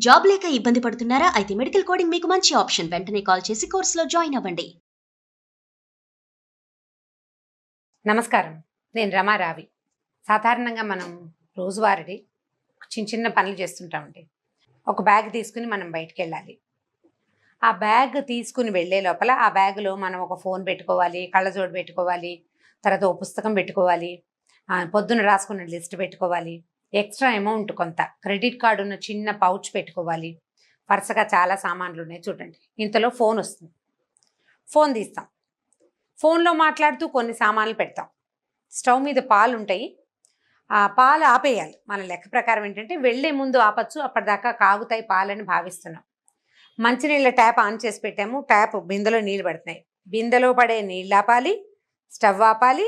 Job లేక ఇబ్బంది పడుతున్నారా? అయితే మెడికల్ కోడింగ్ మీకు మంచి ఆప్షన్. వెంటనే కాల్ చేసి కోర్సులో జాయిన్ అవ్వండి. నమస్కారం, నేను రమారావి. సాధారణంగా మనం రోజువారీ చిన్న చిన్న పనులు చేస్తుంటామండి. ఒక బ్యాగ్ తీసుకుని మనం బయటికి వెళ్ళాలి. ఆ బ్యాగ్ తీసుకుని వెళ్ళే లోపల ఆ బ్యాగ్లో మనం ఒక ఫోన్ పెట్టుకోవాలి, కళ్ళజోడు పెట్టుకోవాలి, తర్వాత ఒక పుస్తకం పెట్టుకోవాలి, పొద్దున రాసుకున్న లిస్ట్ పెట్టుకోవాలి, ఎక్స్ట్రా అమౌంట్ కొంత, క్రెడిట్ కార్డు ఉన్న చిన్న పౌచ్ పెట్టుకోవాలి. వరుసగా చాలా సామాన్లు ఉన్నాయి చూడండి. ఇంతలో ఫోన్ వస్తుంది. ఫోన్ తీస్తాం. ఫోన్లో మాట్లాడుతూ కొన్ని సామాన్లు పెడతాం. స్టవ్ మీద పాలు ఉంటాయి, ఆ పాలు ఆపేయాలి. మన లెక్క ప్రకారం ఏంటంటే వెళ్ళే ముందు ఆపచ్చు, అప్పటిదాకా కాగుతాయి పాలని భావిస్తున్నాం. మంచినీళ్ళ ట్యాప్ ఆన్ చేసి పెట్టాము. ట్యాప్ బిందెలో నీళ్ళు పడుతున్నాయి. బిందెలో పడే నీళ్ళు ఆపాలి, స్టవ్ ఆపాలి.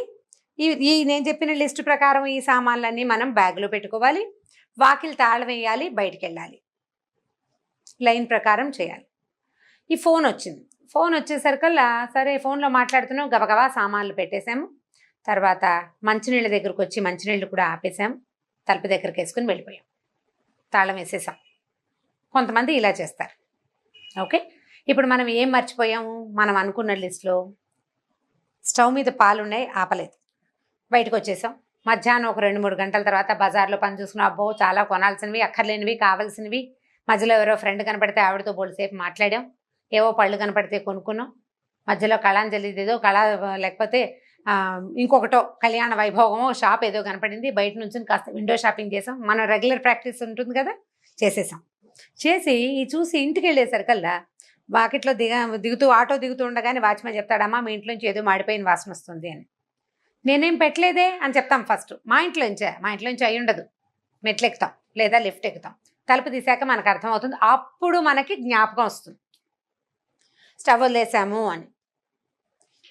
ఈ నేను చెప్పిన లిస్టు ప్రకారం ఈ సామాన్లన్నీ మనం బ్యాగ్లో పెట్టుకోవాలి. వాకిలి తాళం వేయాలి, బయటికి వెళ్ళాలి. లైన్ ప్రకారం చేయాలి. ఈ ఫోన్ వచ్చింది. ఫోన్ వచ్చేసరికల్లా సరే ఫోన్లో మాట్లాడుతున్నాం, గబగబా సామాన్లు పెట్టేశాము. తర్వాత మంచినీళ్ళ దగ్గరకు వచ్చి మంచినీళ్ళు కూడా ఆపేసాము. తలుపు దగ్గరికి వేసుకుని వెళ్ళిపోయాం, తాళం వేసేసాం. కొంతమంది ఇలా చేస్తారు. ఓకే, ఇప్పుడు మనం ఏం మర్చిపోయాము? మనం అనుకున్న లిస్టులో స్టవ్ మీద పాలు ఉన్నాయి, ఆపలేదు. బయటకు వచ్చేసాం. మధ్యాహ్నం ఒక 2-3 గంటల తర్వాత బజార్లో పని చూసుకున్నాం. అబ్బో చాలా కొనాల్సినవి, అక్కర్లేనివి, కావాల్సినవి. మధ్యలో ఎవరో ఫ్రెండ్ కనపడితే ఆవిడతో బోల్సేపు మాట్లాడాం. ఏవో పళ్ళు కనపడితే కొనుక్కున్నాం. మధ్యలో కళాంజలి ఏదో లేకపోతే ఇంకొకటో కళ్యాణ వైభోగమో షాప్ ఏదో కనపడింది. బయట నుంచి కాస్త విండో షాపింగ్ చేసాం. మన రెగ్యులర్ ప్రాక్టీస్ ఉంటుంది కదా, చేసేసాం. చేసి చూసి ఇంటికి వెళ్ళేసరికల్లా వాకిట్లో ఆటో దిగుతూ ఉండగానే వాచ్మెన్ చెప్తాడమ్మా మీ ఇంట్లో నుంచి ఏదో మాడిపోయిన వాసన వస్తుంది అని. నేనేం పెట్టలేదే అని చెప్తాం ఫస్ట్. మా ఇంట్లోంచి అయి ఉండదు. మెట్లు ఎక్కుతాం లేదా లిఫ్ట్ ఎక్కుతాం. తలుపు తీసాక మనకు అర్థమవుతుంది. అప్పుడు మనకి జ్ఞాపకం వస్తుంది స్టవ్ వదిలేసాము అని.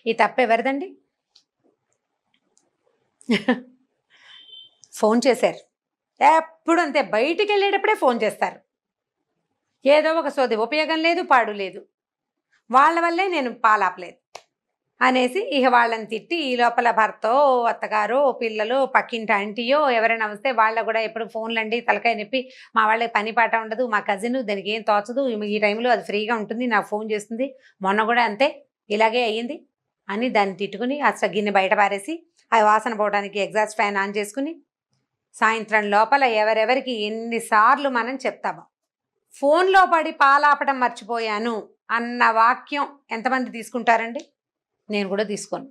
ఈ తప్పు ఎవరిదండి? ఫోన్ చేశారు. ఎప్పుడు అంతే, బయటికి వెళ్ళేటప్పుడే ఫోన్ చేస్తారు. ఏదో ఒక సోది, ఉపయోగం లేదు, పాడు లేదు. వాళ్ళ వల్లే నేను పాలాపలేదు అనేసి ఇక వాళ్ళని తిట్టి ఈ లోపల భర్తో, అత్తగారో, పిల్లలు, పక్కింటి ఆంటీయో ఎవరైనా వస్తే వాళ్ళ కూడా ఎప్పుడు ఫోన్లండి తలకాయ నొప్పి, మా వాళ్ళకి పని పాట ఉండదు, మా కజిన్ దానికి ఏం తోచదు, ఈ టైంలో అది ఫ్రీగా ఉంటుంది, నాకు ఫోన్ చేస్తుంది, మొన్న కూడా అంతే ఇలాగే అయ్యింది అని దాన్ని తిట్టుకుని అసలు గిన్నె బయట పారేసి ఆ వాసన పోవడానికి ఎగ్జాస్ట్ ఫ్యాన్ ఆన్ చేసుకుని సాయంత్రం లోపల ఎవరెవరికి ఎన్నిసార్లు మనం చెప్తామో. ఫోన్లో పడి పాలాపటం మర్చిపోయాను అన్న వాక్యం ఎంతమంది తీసుకుంటారండి? నేను కూడా తీసుకోను.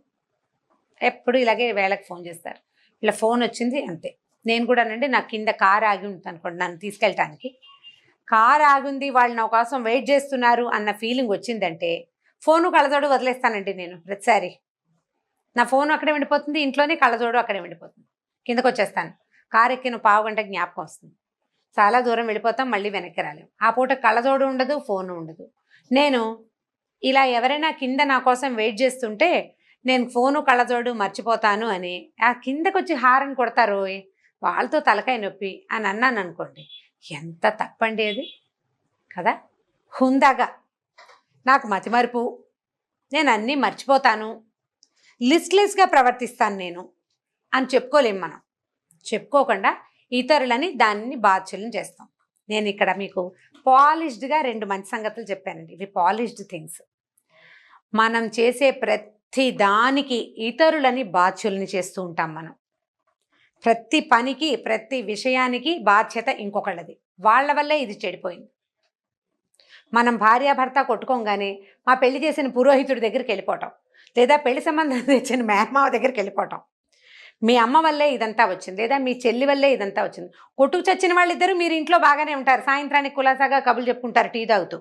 ఎప్పుడు ఇలాగే వేళకు ఫోన్ చేస్తారు. ఇలా ఫోన్ వచ్చింది అంతే. నేను కూడానండి, నాకు కింద కారు ఆగి ఉంటుంది అనుకోండి, నన్ను తీసుకెళ్ళటానికి కారు ఆగింది, వాళ్ళు నా కోసం వెయిట్ చేస్తున్నారు అన్న ఫీలింగ్ వచ్చిందంటే ఫోను కళ్ళజోడు వదిలేస్తానండి. నేను ప్రతిసారి నా ఫోను అక్కడే ఉండిపోతుంది, ఇంట్లోనే కళ్ళజోడు అక్కడే ఉండిపోతుంది. కిందకు వచ్చేస్తాను. కారు ఎక్కిన పావుగంట జ్ఞాపకం వస్తుంది. చాలా దూరం వెళ్ళిపోతాం, మళ్ళీ వెనక్కి రాలేం. ఆ పూట కళ్ళజోడు ఉండదు, ఫోను ఉండదు. నేను ఇలా ఎవరైనా కింద నా కోసం వెయిట్ చేస్తుంటే నేను ఫోను కళ్ళజోడు మర్చిపోతాను అని ఆ కిందకు వచ్చి హారన్ కొడతారు, వాళ్ళతో తలకాయ నొప్పి అని అన్నాను అనుకోండి, ఎంత తప్పండి అది కదా. హుందాగా నాకు మతిమరుపు, నేను అన్నీ మర్చిపోతాను, లిస్ట్లెస్గా ప్రవర్తిస్తాను నేను అని చెప్పుకోలేం. మనం చెప్పుకోకుండా ఇతరులని దాన్ని బాధ్యులను చేస్తాం. నేను ఇక్కడ మీకు పాలిష్డ్గా 2 మంచి సంగతులు చెప్పానండి. ఇవి పాలిష్డ్ థింగ్స్. మనం చేసే ప్రతి దానికి ఇతరులని బాధ్యులని చేస్తూ ఉంటాం. మనం ప్రతి పనికి, ప్రతి విషయానికి బాధ్యత ఇంకొకళ్ళది. వాళ్ళ వల్లే ఇది చెడిపోయింది. మనం భార్యాభర్త కొట్టుకోగానే మా పెళ్లి చేసిన పురోహితుడి దగ్గరికి వెళ్ళిపోవటం, లేదా పెళ్లి సంబంధం తెచ్చిన మేనమావ దగ్గరికి వెళ్ళిపోవటం. మీ అమ్మ వల్లే ఇదంతా వచ్చింది, లేదా మీ చెల్లి వల్లే ఇదంతా వచ్చింది. కొట్టుకు చచ్చిన వాళ్ళిద్దరూ మీరు ఇంట్లో బాగానే ఉంటారు, సాయంత్రానికి కులాసాగా కబులు చెప్పుకుంటారు టీ తాగుతూ.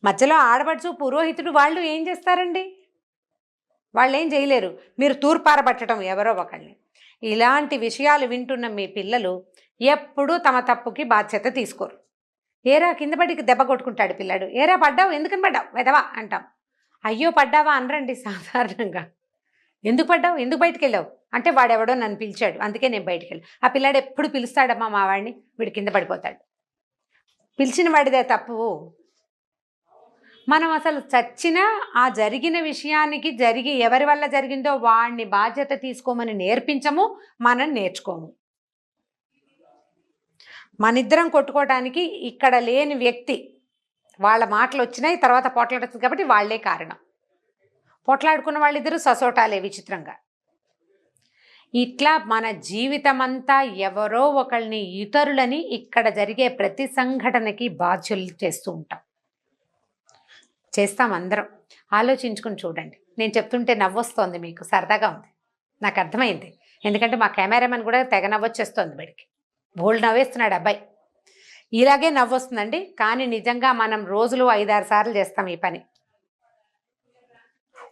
మధ్యలో ఆడపడుచు, పురోహితుడు వాళ్ళు ఏం చేస్తారండి? వాళ్ళు ఏం చేయలేరు. మీరు తూర్పారబట్టడం ఎవరో ఒకళ్ళని. ఇలాంటి విషయాలు వింటున్న మీ పిల్లలు ఎప్పుడూ తమ తప్పుకి బాధ్యత తీసుకోరు. ఏరా కింద పడికి దెబ్బ కొట్టుకుంటాడు పిల్లాడు, ఏరా పడ్డావు, ఎందుకని పడ్డావు వెదవా అంటాం. అయ్యో పడ్డావా అనరండి సాధారణంగా. ఎందుకు పడ్డావు, ఎందుకు బయటికి వెళ్ళావు అంటే వాడెవడో నన్ను పిలిచాడు అందుకే నేను బయటికి వెళ్ళి. ఆ పిల్లాడు ఎప్పుడు పిలుస్తాడమ్మా మా వాడిని, వీడు కింద పడిపోతాడు. పిలిచిన వాడిదే తప్పు. మనం అసలు చచ్చినా ఆ జరిగిన విషయానికి ఎవరి వల్ల జరిగిందో వాడిని బాధ్యత తీసుకోమని నేర్పించము, మనం నేర్చుకోము. మనిద్దరం కొట్టుకోవటానికి ఇక్కడ లేని వ్యక్తి వాళ్ళ మాటలు వచ్చినాయి, తర్వాత పోట్లాడుతుంది కాబట్టి వాళ్లే కారణం. పోట్లాడుకున్న వాళ్ళిద్దరూ ససోటాలే విచిత్రంగా. ఇట్లా మన జీవితం అంతా ఎవరో ఒకళ్ళని, ఇతరులని ఇక్కడ జరిగే ప్రతి సంఘటనకి బాధ్యులు చేస్తూ ఉంటాం. చేస్తాం అందరం. ఆలోచించుకుని చూడండి. నేను చెప్తుంటే నవ్వొస్తోంది, మీకు సరదాగా ఉంది, నాకు అర్థమైంది. ఎందుకంటే మా కెమెరామెన్ కూడా తెగ నవ్వొచ్చేస్తోంది బడికి. బోల్డ్ నవ్వేస్తున్నాడు అబ్బాయి. ఇలాగే నవ్వొస్తుందండి. కానీ నిజంగా మనం రోజులు 5-6 సార్లు చేస్తాం ఈ పని.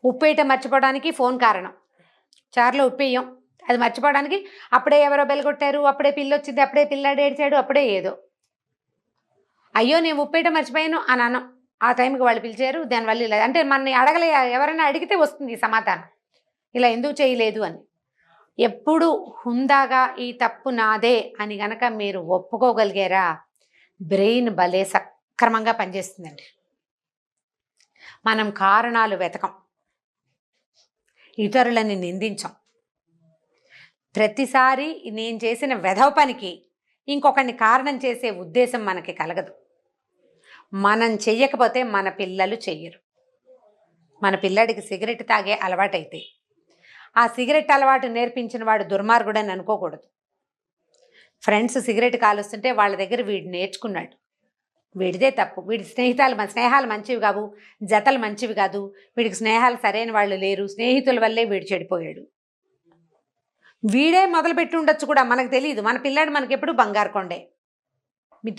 ఉప్పేయటం మర్చిపోవడానికి ఫోన్ కారణం. చారులో ఉప్పేయం, అది మర్చిపోవడానికి అప్పుడే ఎవరో బెలగొట్టారు, అప్పుడే పిల్ల వచ్చింది, అప్పుడే పిల్లాడు ఏడ్చాడు, అప్పుడే ఏదో. అయ్యో నేను ఉప్పేయటం మర్చిపోయాను అని అనం. ఆ టైంకి వాళ్ళు పిలిచారు, దానివల్ల ఇలా అంటే మనని అడగలే, ఎవరైనా అడిగితే వస్తుంది సమాధానం, ఇలా ఎందుకు చేయలేదు అని. ఎప్పుడు హుందాగా ఈ తప్పు నాదే అని గనక మీరు ఒప్పుకోగలిగారా, బ్రెయిన్ భలే సక్రమంగా పనిచేస్తుందండి. మనం కారణాలు వెతకం, ఇతరులని నిందించం. ప్రతిసారి నేను చేసిన వెధవ పనికి ఇంకొకరిని కారణం చేసే ఉద్దేశం మనకి కలగదు. మనం చెయ్యకపోతే మన పిల్లలు చెయ్యరు. మన పిల్లాడికి సిగరెట్ తాగే అలవాటైతే ఆ సిగరెట్ అలవాటు నేర్పించిన వాడు దుర్మార్గుడని అనుకోకూడదు. ఫ్రెండ్స్ సిగరెట్ కాలుస్తుంటే వాళ్ళ దగ్గర వీడు నేర్చుకున్నాడు, వీడిదే తప్పు, వీడి స్నేహాలు మంచివి కావు, జతలు మంచివి కాదు, వీడికి స్నేహాలు సరైన వాళ్ళు లేరు, స్నేహితుల వల్లే వీడు చెడిపోయాడు. వీడే మొదలుపెట్టి ఉండొచ్చు కూడా, మనకు తెలియదు. మన పిల్లాడు మనకి ఎప్పుడు బంగారు కొండే.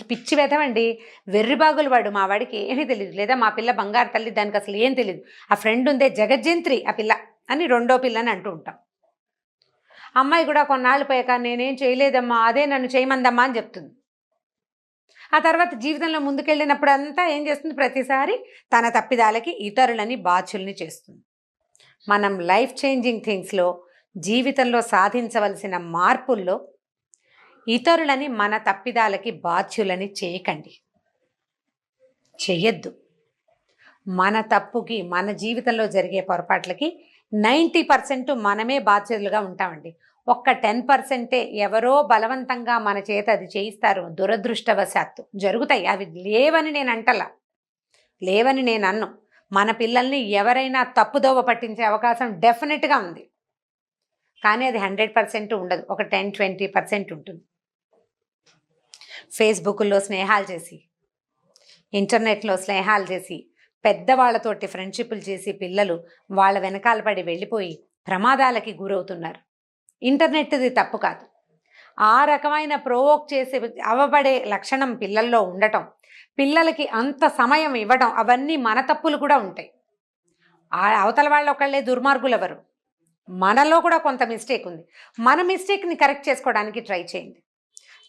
పిచ్చి వెధవండి, వెర్రిబాగులు వాడు. మా వాడికి ఏమీ తెలియదు, లేదా మా పిల్ల బంగారు తల్లి, దానికి అసలు ఏం తెలియదు. ఆ ఫ్రెండ్ ఉందే జగజ్జంత్రి ఆ పిల్ల అని రెండో పిల్లని అంటూ ఉంటాం. అమ్మాయి కూడా కొన్నాళ్ళు పోయాక నేనేం చేయలేదమ్మా, అదే నన్ను చేయమందమ్మా అని చెప్తుంది. ఆ తర్వాత జీవితంలో ముందుకెళ్ళినప్పుడు అంతా ఏం చేస్తుంది, ప్రతిసారి తన తప్పిదాలకి ఇతరులని బాధ్యుల్ని చేస్తుంది. మనం లైఫ్ చేంజింగ్ థింగ్స్లో, జీవితంలో సాధించవలసిన మార్పుల్లో ఇతరులని మన తప్పిదాలకి బాధ్యులని చేయకండి, చెయ్యొద్దు. మన తప్పుకి, మన జీవితంలో జరిగే పొరపాట్లకి 90% మనమే బాధ్యులుగా ఉంటామండి. ఒక్క 10% ఎవరో బలవంతంగా మన చేత అది చేయిస్తారు, దురదృష్టవశాత్తు జరుగుతాయి. అవి లేవని నేను అంటలా, లేవని నేను అన్ను. మన పిల్లల్ని ఎవరైనా తప్పుదోవ పట్టించే అవకాశం డెఫినెట్గా ఉంది. కానీ అది 100% ఉండదు, ఒక 10-20% ఉంటుంది. ఫేస్బుక్లో స్నేహాలు చేసి, ఇంటర్నెట్లో స్నేహాలు చేసి, పెద్దవాళ్లతోటి ఫ్రెండ్షిప్లు చేసి పిల్లలు వాళ్ళ వెనకాల పడి వెళ్ళిపోయి ప్రమాదాలకి గురవుతున్నారు. ఇంటర్నెట్ది తప్పు కాదు. ఆ రకమైన ప్రోవోక్ చేసి అవబడే లక్షణం పిల్లల్లో ఉండటం, పిల్లలకి అంత సమయం ఇవ్వడం, అవన్నీ మన తప్పులు కూడా ఉంటాయి. అవతల వాళ్ళు ఒకళ్ళే దుర్మార్గులు ఎవరు, మనలో కూడా కొంత మిస్టేక్ ఉంది. మన మిస్టేక్ని కరెక్ట్ చేసుకోవడానికి ట్రై చేయండి.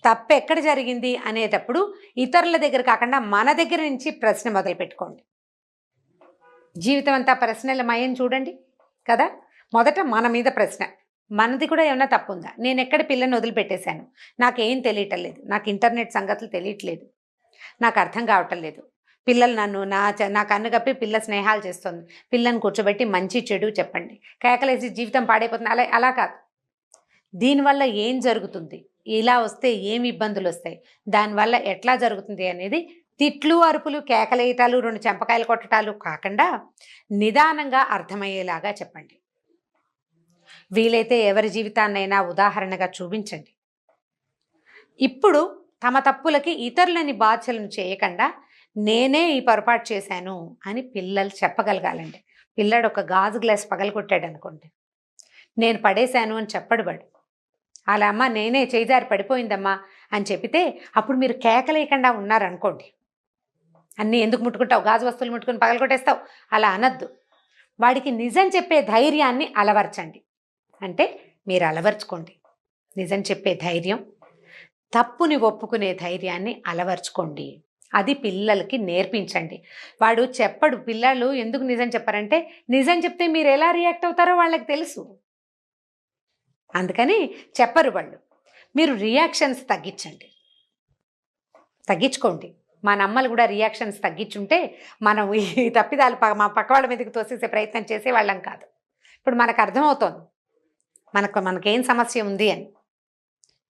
తప్పు ఎక్కడ జరిగింది అనేటప్పుడు ఇతరుల దగ్గర కాకుండా మన దగ్గర నుంచి ప్రశ్న మొదలు పెట్టుకోండి. జీవితం అంతా ప్రశ్నలమయం చూడండి కదా. మొదట మన మీద ప్రశ్న, మనది కూడా ఏమైనా తప్పు ఉందా, నేను ఎక్కడ పిల్లని వదిలిపెట్టేశాను, నాకేం తెలియటం లేదు, నాకు ఇంటర్నెట్ సంగతులు తెలియట్లేదు, నాకు అర్థం కావటం లేదు, పిల్లలు నా కన్ను కప్పి పిల్ల స్నేహాలు చేస్తుంది, పిల్లని కూర్చోబెట్టి మంచి చెడు చెప్పండి, కేకలేసి జీవితం పాడైపోతుంది, అలా కాదు. దీనివల్ల ఏం జరుగుతుంది, ఇలా వస్తే ఏమి ఇబ్బందులు వస్తాయి, దానివల్ల ఎట్లా జరుగుతుంది అనేది తిట్లు, అరుపులు, కేకలేయటాలు, 2 చెంపకాయలు కొట్టటాలు కాకుండా నిదానంగా అర్థమయ్యేలాగా చెప్పండి. వీలైతే ఎవరి జీవితాన్నైనా ఉదాహరణగా చూపించండి. ఇప్పుడు తమ తప్పులకి ఇతరులని బాధ్యులను చేయకుండా నేనే ఈ పొరపాటు చేశాను అని పిల్లలు చెప్పగలగాలండి. పిల్లాడు ఒక గాజు గ్లాస్ పగలగొట్టాడు అనుకోండి, నేను పడేశాను అని చెప్పడు వాడు. అలా అమ్మ నేనే చేయిదారి పడిపోయిందమ్మా అని చెప్పితే అప్పుడు మీరు కేకలేయకుండా ఉన్నారనుకోండి, అన్నీ ఎందుకు ముట్టుకుంటావు, గాజు వస్తువులు ముట్టుకుని పగలగొట్టేస్తావు, అలా అనద్దు. వాడికి నిజం చెప్పే ధైర్యాన్ని అలవర్చండి. అంటే మీరు అలవర్చుకోండి నిజం చెప్పే ధైర్యం, తప్పుని ఒప్పుకునే ధైర్యాన్ని అలవర్చుకోండి. అది పిల్లలకి నేర్పించండి. వాడు చెప్పడు, పిల్లలు ఎందుకు నిజం చెప్పారంటే నిజం చెప్తే మీరు ఎలా రియాక్ట్ అవుతారో వాళ్ళకి తెలుసు, అందుకని చెప్పరు వాళ్ళు. మీరు రియాక్షన్స్ తగ్గించుకోండి. మన అమ్మలు కూడా రియాక్షన్స్ తగ్గించుంటే మనం ఈ తప్పిదాలు మా పక్క వాళ్ళ మీదకి తోసేసే ప్రయత్నం చేసేవాళ్ళం కాదు. ఇప్పుడు మనకు అర్థమవుతోంది మనకేం సమస్య ఉంది అని.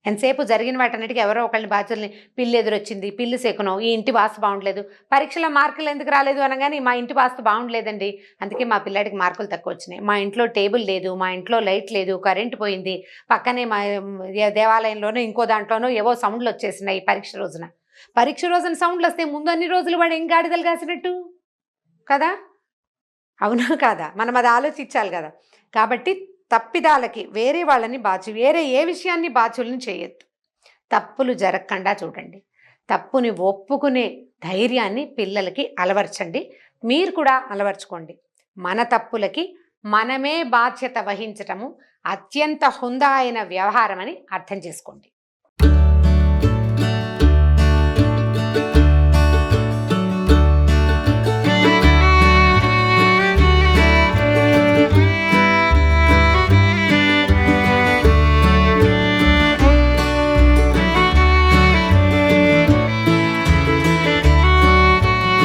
ఎంతసేపు జరిగిన వాటన్నిటికీ ఎవరో ఒకళ్ళని బాధ్యుల్ని, పిల్లి ఎదురొచ్చింది, పిల్లి శకునం, ఈ ఇంటి వాస్తు బాగుండలేదు, పరీక్షలో మార్కులు ఎందుకు రాలేదు అనగానే మా ఇంటి వాస్తు బాగుండలేదండి, అందుకే మా పిల్లాడికి మార్కులు తక్కువ వచ్చినాయి, మా ఇంట్లో టేబుల్ లేదు, మా ఇంట్లో లైట్ లేదు, కరెంటు పోయింది, పక్కనే మా దేవాలయంలోనో ఇంకో దాంట్లోనో ఏవో సౌండ్లు వచ్చేసినాయి పరీక్ష రోజున. పరీక్ష రోజున సౌండ్లు వస్తే ముందు అన్ని రోజులు వాడు ఏం గాడిదలు కాసినట్టు కదా, అవునా కాదా? మనం అది ఆలోచించాలి కదా. కాబట్టి తప్పిదాలకి వేరే వాళ్ళని వేరే ఏ విషయాన్ని బాధ్యుల్ని చేయొద్దు. తప్పులు జరగకుండా చూడండి. తప్పుని ఒప్పుకునే ధైర్యాన్ని పిల్లలకి అలవర్చండి. మీరు కూడా అలవర్చుకోండి. మన తప్పులకి మనమే బాధ్యత వహించటము అత్యంత హుందా అయిన వ్యవహారం అని అర్థం చేసుకోండి.